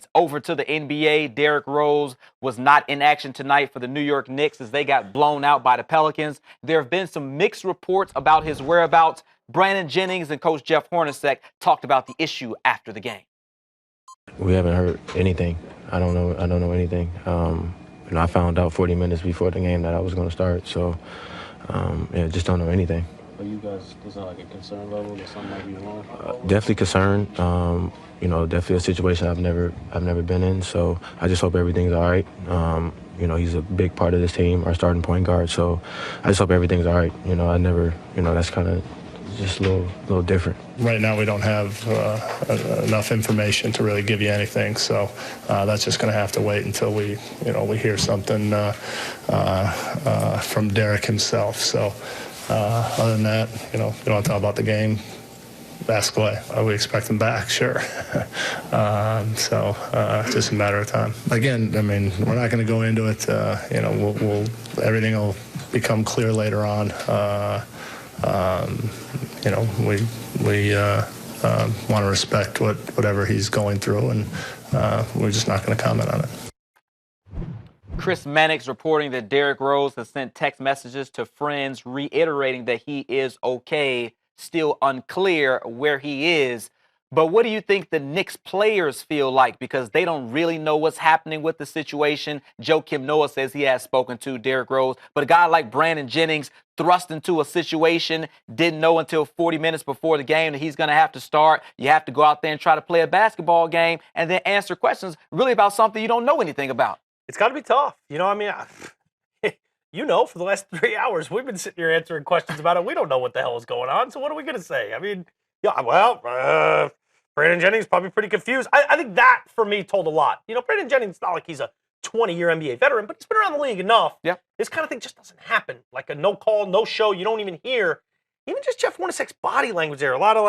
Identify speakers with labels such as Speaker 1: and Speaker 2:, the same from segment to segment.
Speaker 1: defense. Over to the NBA, Derrick Rose was not in action tonight for the New York Knicks as they got blown out by the Pelicans. There have been some mixed reports about his whereabouts. Brandon Jennings and Coach Jeff Hornacek talked about the issue after the game.
Speaker 2: We haven't heard anything. I don't know anything. I found out 40 minutes before the game that I was going to start. So, just don't know anything.
Speaker 3: Are you guys, is that like a concern level that something might be wrong?
Speaker 2: Definitely concerned. Definitely a situation I've never been in. So I just hope everything's all right. He's a big part of this team, our starting point guard. So I just hope everything's all right. That's kind of just a little different.
Speaker 4: Right now we don't have enough information to really give you anything, so that's just going to have to wait until we hear something from Derrick himself. So other than that, you don't want to talk about the game. Ask away. We expect him back, sure. It's just a matter of time. Again, we're not going to go into it. Everything will become clear later on. We want to respect whatever he's going through, and we're just not going to comment on it.
Speaker 1: Chris Mannix reporting that Derrick Rose has sent text messages to friends reiterating that he is okay. Still unclear where he is. But what do you think the Knicks players feel like? Because they don't really know what's happening with the situation. Joakim Noah says he has spoken to Derrick Rose. But a guy like Brandon Jennings thrust into a situation, didn't know until 40 minutes before the game that he's going to have to start. You have to go out there and try to play a basketball game and then answer questions really about something you don't know anything about.
Speaker 5: It's got to be tough. For the last 3 hours, we've been sitting here answering questions about it. We don't know what the hell is going on. So what are we going to say? Brandon Jennings probably pretty confused. I think that, for me, told a lot. Brandon Jennings, not like he's a 20-year NBA veteran, but he's been around the league enough.
Speaker 1: Yeah.
Speaker 5: This kind of thing just doesn't happen. Like a no call, no show, you don't even hear. Even just Jeff Hornacek's body language there. A lot of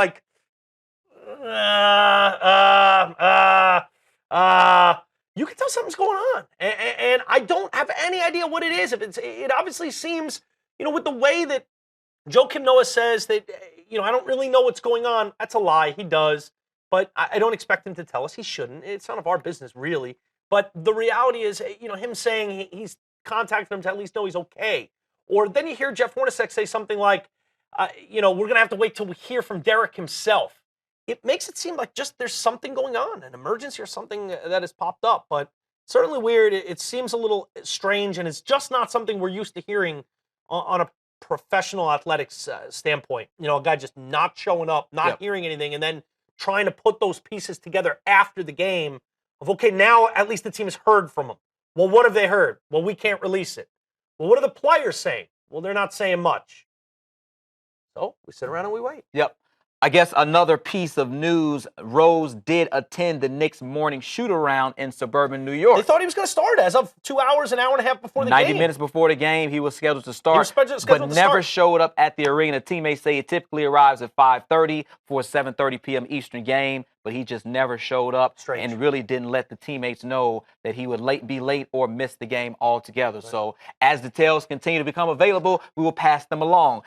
Speaker 5: you can tell something's going on. And I don't have any idea what it is. It obviously seems, with the way that Joakim Noah says that, I don't really know what's going on. That's a lie. He does. But I don't expect him to tell us. He shouldn't. It's none of our business, really. But the reality is, him saying he's contacted him to at least know he's okay. Or then you hear Jeff Hornacek say something like, we're going to have to wait till we hear from Derrick himself. It makes it seem like just there's something going on, an emergency or something that has popped up. But certainly weird. It seems a little strange, and it's just not something we're used to hearing on a professional athletics standpoint. A guy just not showing up, not hearing anything, and then trying to put those pieces together after the game of, okay, now at least the team has heard from him. Well, what have they heard? Well, we can't release it. Well, what are the players saying? Well, they're not saying much. So we sit around and we wait.
Speaker 1: Yep. I guess another piece of news, Rose did attend the Knicks morning shoot-around in suburban New York.
Speaker 5: They thought he was going to start as of 2 hours, an hour and a half before the game.
Speaker 1: 90 minutes before the game, he was scheduled to start, but never showed up at the arena. Teammates say he typically arrives at 5:30 for a 7:30 p.m. Eastern game, but he just never showed up and really didn't let the teammates know that he would be late or miss the game altogether. Right. So as details continue to become available, we will pass them along.